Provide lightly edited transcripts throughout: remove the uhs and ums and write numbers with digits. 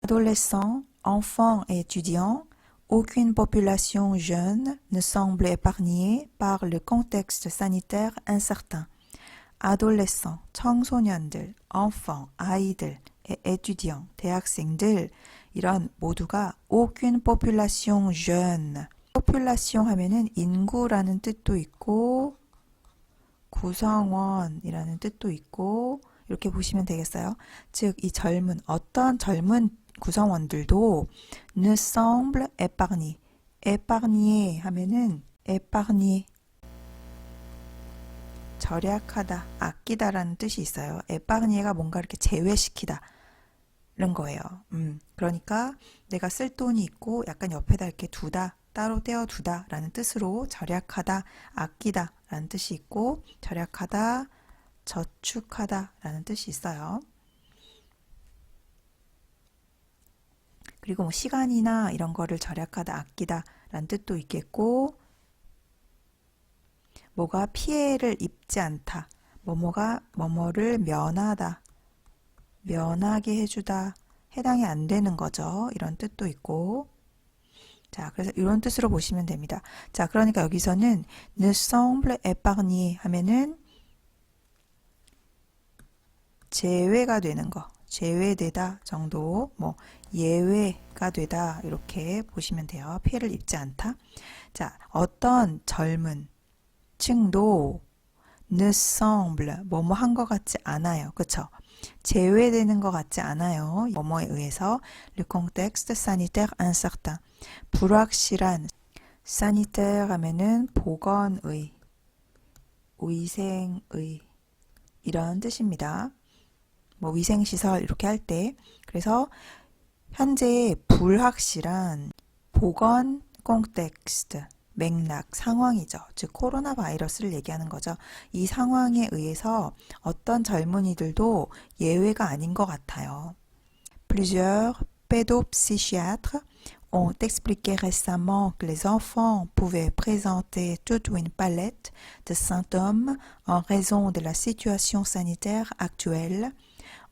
Adolescents, enfants et étudiants, aucune population jeune ne semble épargnée par le contexte sanitaire incertain. Adolescents, 청소년들, enfants, 아이들, et étudiants, 대학생들 이런 모두가 aucune population jeune. population 하면은 인구라는 뜻도 있고 구성원이라는 뜻도 있고 이렇게 보시면 되겠어요. 즉 이 젊은 어떤 젊은 구성원들도 ne semble épargné. épargné 하면은 épargné 절약하다, 아끼다라는 뜻이 있어요. épargné가 뭔가 이렇게 제외시키다 이런 거예요. 그러니까 내가 쓸 돈이 있고 약간 옆에다 이렇게 두다, 따로 떼어두다 라는 뜻으로 절약하다, 아끼다 라는 뜻이 있고 절약하다, 저축하다 라는 뜻이 있어요. 그리고 뭐 시간이나 이런 거를 절약하다, 아끼다 라는 뜻도 있겠고 뭐가 피해를 입지 않다, 뭐뭐를 면하다, 면하게 해주다, 해당이 안 되는 거죠. 이런 뜻도 있고 자, 그래서 이런 뜻으로 보시면 됩니다. 자, 그러니까 여기서는 ne semble épargné 하면은 제외가 되는 거, 제외되다 정도, 뭐 예외가 되다 이렇게 보시면 돼요. 피해를 입지 않다. 자, 어떤 젊은 층도 ne semble 뭐뭐 한 것 같지 않아요. 그쵸? 제외되는 것 같지 않아요. 뭐뭐에 의해서 le contexte sanitaire incertain 불확실한 sanitaire 하면은 보건의, 위생의 이런 뜻입니다. 뭐 위생시설 이렇게 할 때 그래서 현재 불확실한 보건 콘텍스트 맥락, 상황이죠. 즉 코로나 바이러스를 얘기하는 거죠. 이 상황에 의해서 어떤 젊은이들도 예외가 아닌 것 같아요. Plusieurs pédopsychiatres ont expliqué récemment que les enfants pouvaient présenter toute une palette de symptômes en raison de la situation sanitaire actuelle,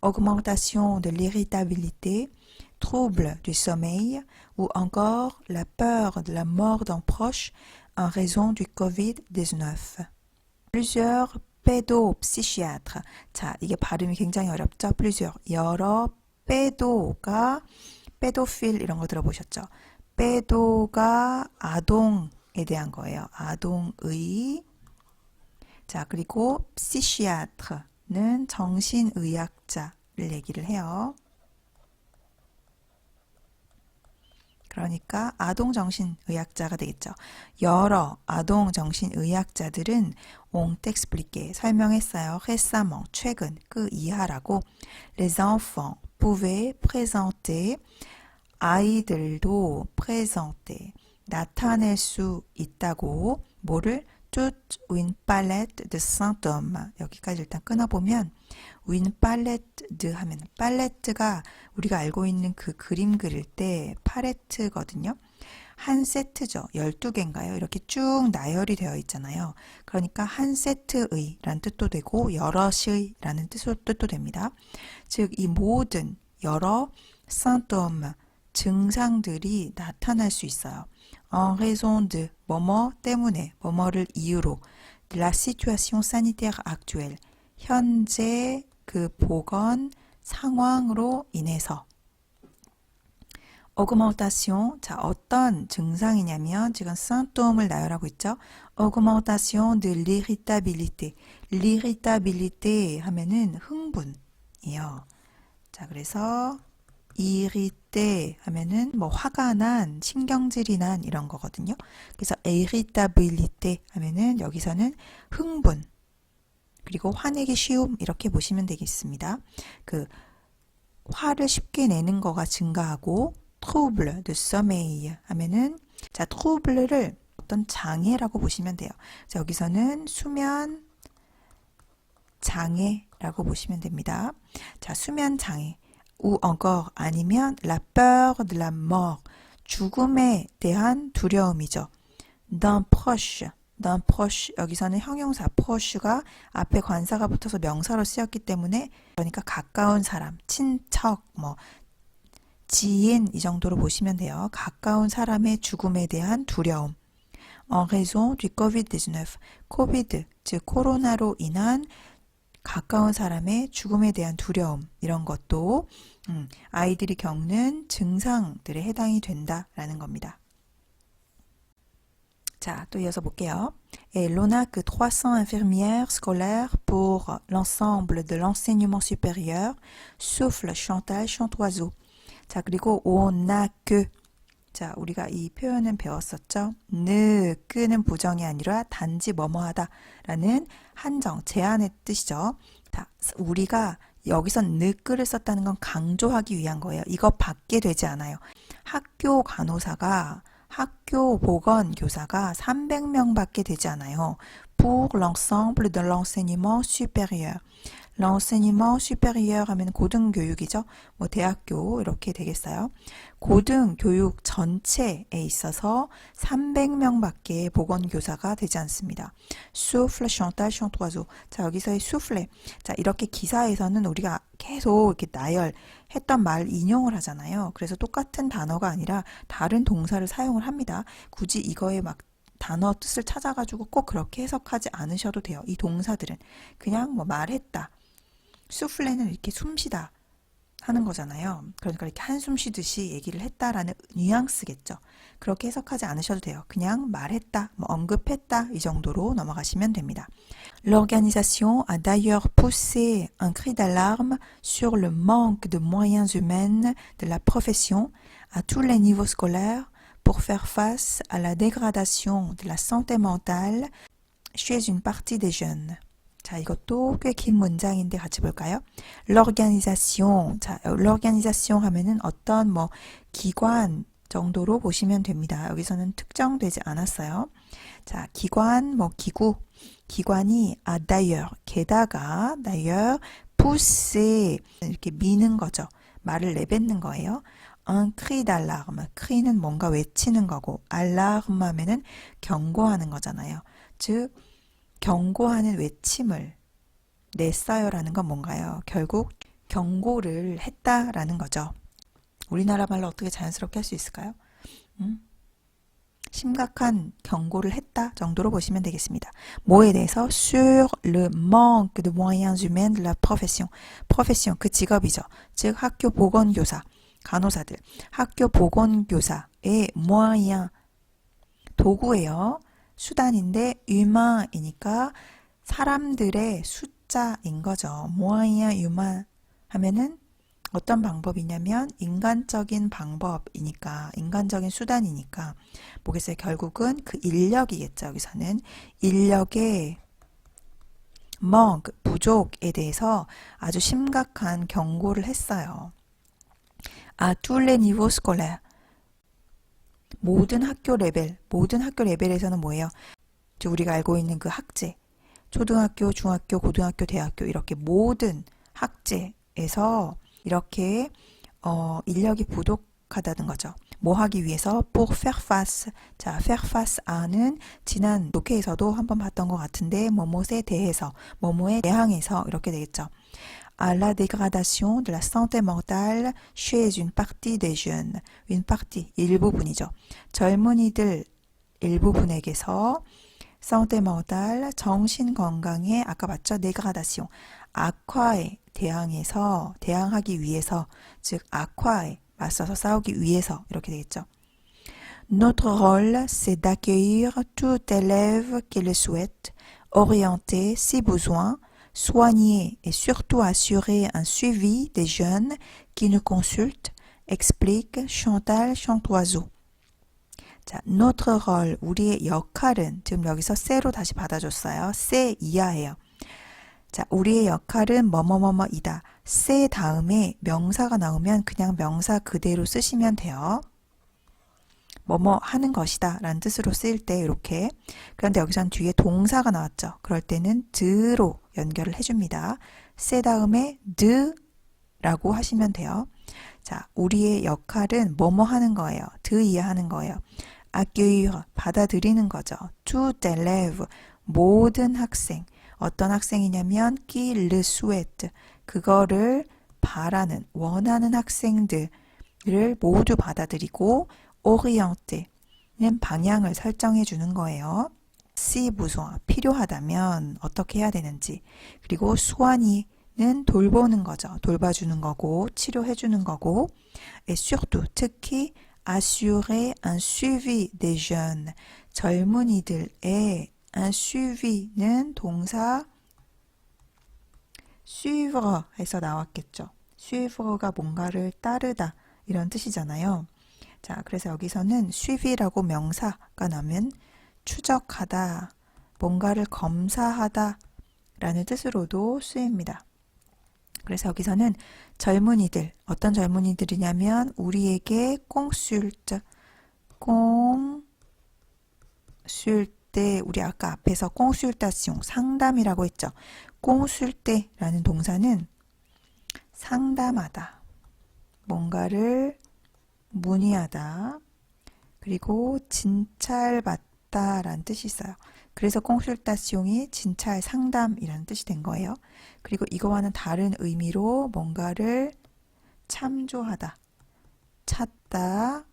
augmentation de l'irritabilité, troubles du sommeil ou encore la peur de la mort d'un proche en raison du COVID-19. Plusieurs pédopsychiatres. 자, 이게 발음이 굉장히 어렵죠? plusieurs. 여러 pé도가 pédophile 이런 거 들어보셨죠? pé도가 아동에 대한 거예요. 아동의. 자, 그리고 psychiatre는 정신의학자를 얘기를 해요. 그러니까 아동정신의학자가 되겠죠. 여러 아동정신의학자들은 ont expliqué 설명했어요. récemment 최근 그 이하라고 les enfants pouvaient présenter 아이들도 présenter 나타낼 수 있다고 뭐를 toute une palette de symptômes 여기까지 일단 끊어보면 une palette de 하면 팔레트가 우리가 알고 있는 그 그림 그릴 때 팔레트거든요. 한 세트죠. 12개인가요? 이렇게 쭉 나열이 되어 있잖아요. 그러니까 한 세트의 라는 뜻도 되고 여럿의 라는 뜻도 됩니다. 즉 이 모든 여러 symptômes 증상들이 나타날 수 있어요. en raison de 뭐뭐 때문에 뭐뭐를 이유로 la situation sanitaire actuelle 현재 그 보건 상황으로 인해서 augmentation 자 어떤 증상이냐면 지금 symptôme을 나열하고 있죠. augmentation de l'irritabilité l'irritabilité 하면은 흥분이에요. 자 그래서 irrité 하면은 뭐 화가 난, 신경질이 난 이런 거거든요. 그래서 irritabilité 하면은 여기서는 흥분 그리고 화내기 쉬움 이렇게 보시면 되겠습니다. 그 화를 쉽게 내는 거가 증가하고 trouble de sommeil 하면은 자 trouble를 어떤 장애라고 보시면 돼요. 자 여기서는 수면 장애라고 보시면 됩니다. 자 수면 장애 ou encore 아니면 la peur de la mort 죽음에 대한 두려움이죠. d'un proche 여기서는 형용사 proche가 앞에 관사가 붙어서 명사로 쓰였기 때문에 그러니까 가까운 사람, 친척, 뭐 지인 이 정도로 보시면 돼요. 가까운 사람의 죽음에 대한 두려움. En raison du COVID-19. 코비드, 즉 코로나로 인한 가까운 사람의 죽음에 대한 두려움, 이런 것도 아이들이 겪는 증상들에 해당이 된다라는 겁니다. 자, 또 이어서 볼게요. Et l'on a que 300 infirmières scolaires pour l'ensemble de l'enseignement supérieur, sauf le Chantal Chantoiseau. 자, 그리고 on a que. 자, 우리가 이 표현은 배웠었죠. 느, 끄는 부정이 아니라 단지 뭐뭐하다 라는 한정, 제한의 뜻이죠. 자, 우리가 여기선 느, 끄를 썼다는 건 강조하기 위한 거예요. 이거 받게 되지 않아요. 학교 간호사가 학교 보건교사가 300명밖에 되지 않아요. Pour l'ensemble de l'enseignement supérieur. l'enseignement supérieur 하면 고등교육이죠. 뭐 대학교 이렇게 되겠어요. 고등교육 전체에 있어서 300명밖에 보건교사가 되지 않습니다. souffle, chantal, chantoiseau. 자, 여기서의 souffle. 자, 이렇게 기사에서는 우리가 계속 이렇게 나열했던 말 인용을 하잖아요. 그래서 똑같은 단어가 아니라 다른 동사를 사용을 합니다. 굳이 이거에 막 단어 뜻을 찾아가지고 꼭 그렇게 해석하지 않으셔도 돼요. 이 동사들은 그냥 뭐 말했다. 수플레는 이렇게 숨쉬다 하는 거잖아요. 그러니까 이렇게 한숨 쉬듯이 얘기를 했다라는 뉘앙스겠죠. 그렇게 해석하지 않으셔도 돼요. 그냥 말했다, 뭐 언급했다 이 정도로 넘어가시면 됩니다. L'organisation a d'ailleurs poussé un cri d'alarme sur le manque de moyens humains de la profession à tous les niveaux scolaires pour faire face à la dégradation de la santé mentale chez une partie des jeunes. 자, 이것도 꽤 긴 문장인데 같이 볼까요? L'organisation. 자, l'organisation 하면은 어떤 뭐 기관 정도로 보시면 됩니다. 여기서는 특정되지 않았어요. 자, 기관, 뭐 기구. 기관이 d'ailleurs, 게다가 d'ailleurs, pousser 이렇게 미는 거죠. 말을 내뱉는 거예요. un cri d'alarme. cri는 뭔가 외치는 거고 alarme 하면은 경고하는 거잖아요. 즉 경고하는 외침을 냈어요라는 건 뭔가요? 결국 경고를 했다라는 거죠. 우리나라 말로 어떻게 자연스럽게 할 수 있을까요? 심각한 경고를 했다 정도로 보시면 되겠습니다. 뭐에 대해서? Sur le manque de moyens humains de la profession. profession, 그 직업이죠. 즉 학교 보건교사, 간호사들. 학교 보건교사의 moyen, 도구예요. 수단인데 humain이니까 사람들의 숫자인 거죠. moyen humain 하면은 어떤 방법이냐면 인간적인 방법이니까, 인간적인 수단이니까 뭐겠어요? 결국은 그 인력이겠죠. 여기서는 인력의 manque, 부족에 대해서 아주 심각한 경고를 했어요. à tous les niveaux scolaires. 모든 학교 레벨에서는 뭐예요? 우리가 알고 있는 그 학제, 초등학교, 중학교, 고등학교, 대학교 이렇게 모든 학제에서 이렇게 인력이 부족하다는 거죠. 뭐 하기 위해서? pour faire face. 자, faire face 아는 지난 독해에서도 한번 봤던 것 같은데 뭐뭐에 대해서, 뭐뭐에 대항해서 이렇게 되겠죠. à la dégradation de la santé mentale chez une partie des jeunes. une partie, 일부분이죠. 젊은이들 일부분에게서 santé mentale, 정신건강에 아까 봤죠? dégradation, 악화에 대항하기 위해서, 즉 악화에 맞서서 싸우기 위해서 이렇게 되겠죠. Notre rôle, c'est d'accueillir tout élève qui le souhaite, orienter si besoin, soigner et surtout assurer un suivi des jeunes qui nous consultent, explique Chantal Chantoiseau. 자, notre rôle, 우리의 역할은, 지금 여기서 c'est 로 다시 받아줬어요. c'est 이하예요. 자, 우리의 역할은 뭐뭐뭐뭐이다. c'est 다음에 명사가 나오면 그냥 명사 그대로 쓰시면 돼요. 뭐뭐 하는 것이다 라는 뜻으로 쓰일 때 이렇게. 그런데 여기선 뒤에 동사가 나왔죠. 그럴 때는 드로 연결을 해줍니다. c'est 다음에 de 라고 하시면 돼요. 자, 우리의 역할은 뭐뭐 하는 거예요. 드 이해하는 거예요. accueillir, 받아들이는 거죠. tout élève, 모든 학생. 어떤 학생이냐면 qui le souhaite, 그거를 바라는, 원하는 학생들, 를 모두 받아들이고 orienter는 방향을 설정해 주는 거예요. si besoin, 필요하다면 어떻게 해야 되는지. 그리고 soigner는 돌보는 거죠. 돌봐주는 거고 치료해 주는 거고 et surtout, 특히 assurer un suivi des jeunes, 젊은이들의 un suivi는 동사 suivre 해서 나왔겠죠. suivre가 뭔가를 따르다 이런 뜻이잖아요. 자, 그래서 여기서는 suivi라고 명사가 나오면 추적하다, 뭔가를 검사하다 라는 뜻으로도 쓰입니다. 그래서 여기서는 젊은이들, 어떤 젊은이들이냐면 우리에게 consulte, 우리 아까 앞에서 consultation, 상담이라고 했죠. consulter라는 동사는 상담하다, 뭔가를 문의하다, 그리고 진찰받다 라는 뜻이 있어요. 그래서 consultation이 진찰 상담이라는 뜻이 된 거예요. 그리고 이거와는 다른 의미로 뭔가를 참조하다, 찾다,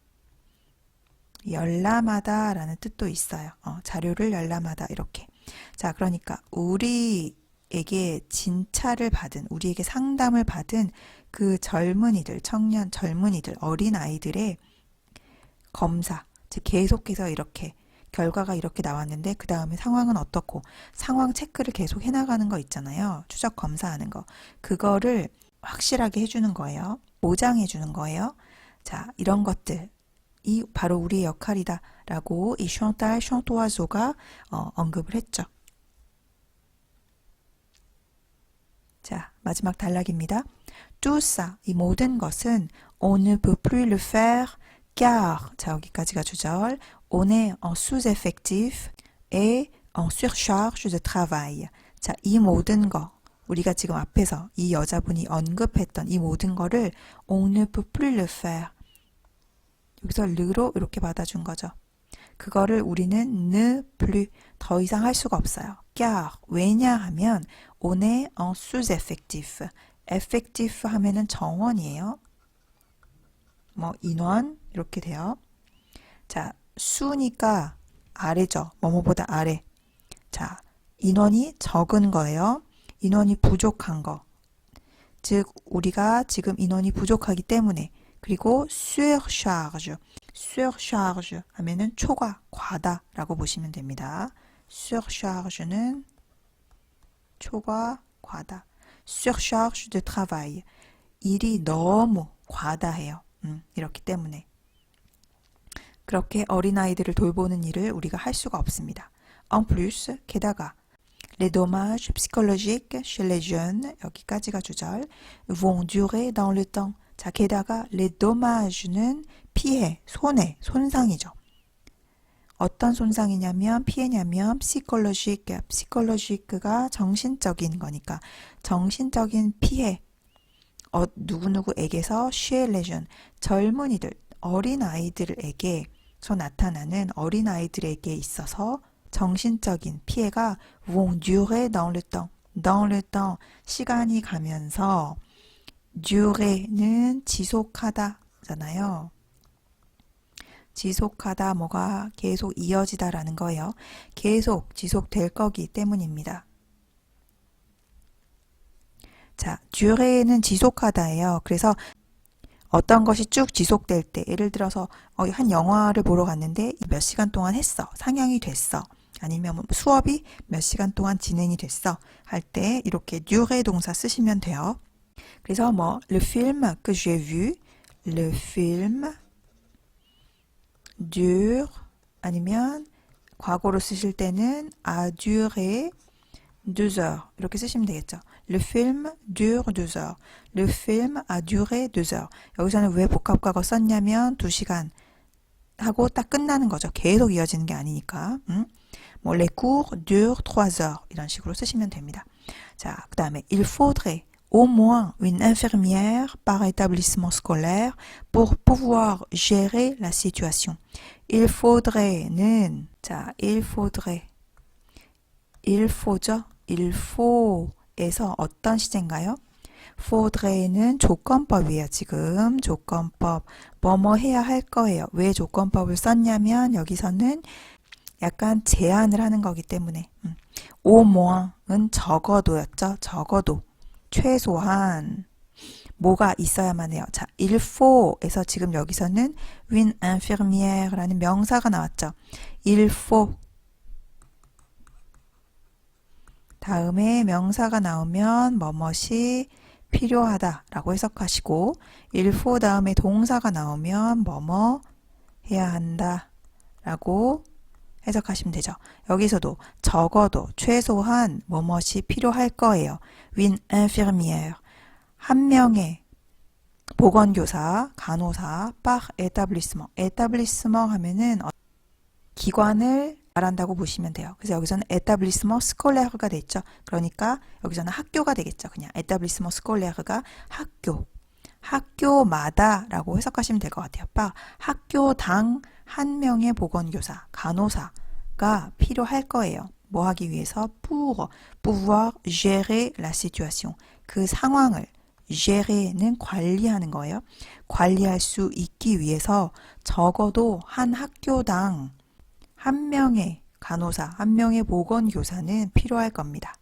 열람하다 라는 뜻도 있어요. 자료를 열람하다 이렇게. 자, 그러니까 우리에게 진찰을 받은, 우리에게 상담을 받은 그 젊은이들, 청년 젊은이들, 어린 아이들의 검사, 즉 계속해서 이렇게 결과가 이렇게 나왔는데 그 다음에 상황은 어떻고 상황 체크를 계속 해나가는 거 있잖아요. 추적 검사하는 거. 그거를 확실하게 해주는 거예요. 보장해 주는 거예요. 자, 이런 것들이 바로 우리의 역할이다 라고 이 션탈 션토아조가 언급을 했죠. 자, 마지막 단락입니다. Tout ça, 이 모든 것은 on ne peut plus le faire car, 자, 여기까지가 주절. On est en sous-effectif et en surcharge de travail. 자, 이 모든 거, 우리가 지금 앞에서 이 여자분이 언급했던 이 모든 거를 on ne peut plus le faire. 여기서 르로 이렇게 받아준 거죠. 그거를 우리는 ne plus, 더 이상 할 수가 없어요. car, 왜냐하면 on est en sous-effectif. effectif 하면은 정원이에요. 뭐 인원 이렇게 돼요. 자, 수니까 아래죠. 뭐뭐보다 아래. 자, 인원이 적은 거예요. 인원이 부족한 거. 즉 우리가 지금 인원이 부족하기 때문에. 그리고 surcharge. surcharge 하면은 초과, 과다라고 보시면 됩니다. surcharge는 초과, 과다. surcharge de travail. 일이 너무 과다해요. 이렇기 때문에. 그렇게 어린아이들을 돌보는 일을 우리가 할 수가 없습니다. En plus, 게다가 les dommages psychologiques chez les jeunes, 여기까지가 주절, vont durer dans le temps. 자, 게다가 les dommages는 피해, 손해, 손상이죠. 어떤 손상이냐면 피해냐면 psychologique, psychologique가 정신적인 거니까 정신적인 피해, 누구누구에게서 chez les jeunes, 젊은이들, 어린아이들에게서 나타나는 어린아이들에게 있어서 정신적인 피해가 vont durer dans le temps. dans le temps, 시간이 가면서 durer는 지속하다잖아요. 지속하다, 뭐가 계속 이어지다라는 거예요. 계속 지속될 거기 때문입니다. 자, dure는 지속하다예요. 그래서 어떤 것이 쭉 지속될 때, 예를 들어서 한 영화를 보러 갔는데 몇 시간 동안 했어. 상영이 됐어. 아니면 수업이 몇 시간 동안 진행이 됐어. 할 때 이렇게 durer 동사 쓰시면 돼요. 그래서 뭐 le film que j'ai vu, le film dure, 아니면 과거로 쓰실 때는 a duré 2 heures 이렇게 쓰시면 되겠죠. Le film dure 2 heures. Le film a duré 2 heures. 여기서는 왜 복합과거 썼냐면 2시간 하고 딱 끝나는 거죠. 계속 이어지는 게 아니니까. 뭐 les cours durent 3 heures 이런 식으로 쓰시면 됩니다. 자, 그 다음에 il faudrait au moins une infirmière par établissement scolaire pour pouvoir gérer la situation. il faudrait는 자, il faudrait il faut죠. il faut에서 어떤 시제인가요? faudrait,는 조건법이에요. 지금 조건법 뭐뭐 해야 할 거예요. 왜 조건법을 썼냐면 여기서는 약간 제한을 하는 거기 때문에 au mois은 적어도였죠. 적어도 최소한 뭐가 있어야만 해요. 자, il faut에서 지금 여기서는 une infirmière라는 명사가 나왔죠. il faut 다음에 명사가 나오면 뭐뭇이 필요하다라고 해석하시고 il faut 다음에 동사가 나오면 뭐뭐 해야 한다라고 해석하시면 되죠. 여기서도 적어도 최소한 뭐뭇이 필요할 거예요. une infirmière 한 명의 보건교사, 간호사, par établissement. établissement 하면은 기관을 말한다고 보시면 돼요. 그래서 여기서는 établissement scolaires,가 됐죠. 그러니까 여기서는 학교가 되겠죠. 그냥 établissement scolaires,가 학교, 학교마다라고 해석하시면 될 것 같아요. par 학교당 한 명의 보건교사, 간호사가 필요할 거예요. 뭐 하기 위해서? pour pouvoir gérer la situation. 그 상황을 gére는 관리하는 거예요. 관리할 수 있기 위해서 적어도 한 학교당 한 명의 간호사, 한 명의 보건교사는 필요할 겁니다.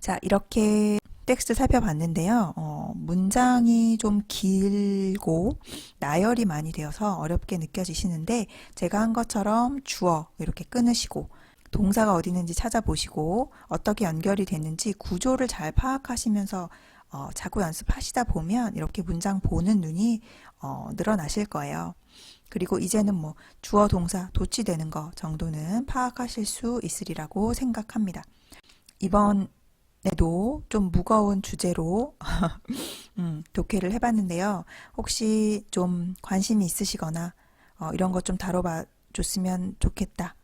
자, 이렇게 텍스트 살펴봤는데요. 문장이 좀 길고 나열이 많이 되어서 어렵게 느껴지시는데 제가 한 것처럼 주어 이렇게 끊으시고 동사가 어디 있는지 찾아보시고 어떻게 연결이 됐는지 구조를 잘 파악하시면서 자꾸 연습하시다 보면 이렇게 문장 보는 눈이 늘어나실 거예요. 그리고 이제는 뭐 주어 동사 도치되는 거 정도는 파악하실 수 있으리라고 생각합니다. 이번에도 좀 무거운 주제로 독해를 해봤는데요. 혹시 좀 관심이 있으시거나 이런 것 좀 다뤄봐 줬으면 좋겠다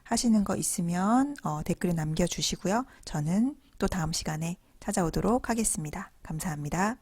하시는 거 있으면 댓글에 남겨주시고요. 저는 또 다음 시간에 찾아오도록 하겠습니다. 감사합니다.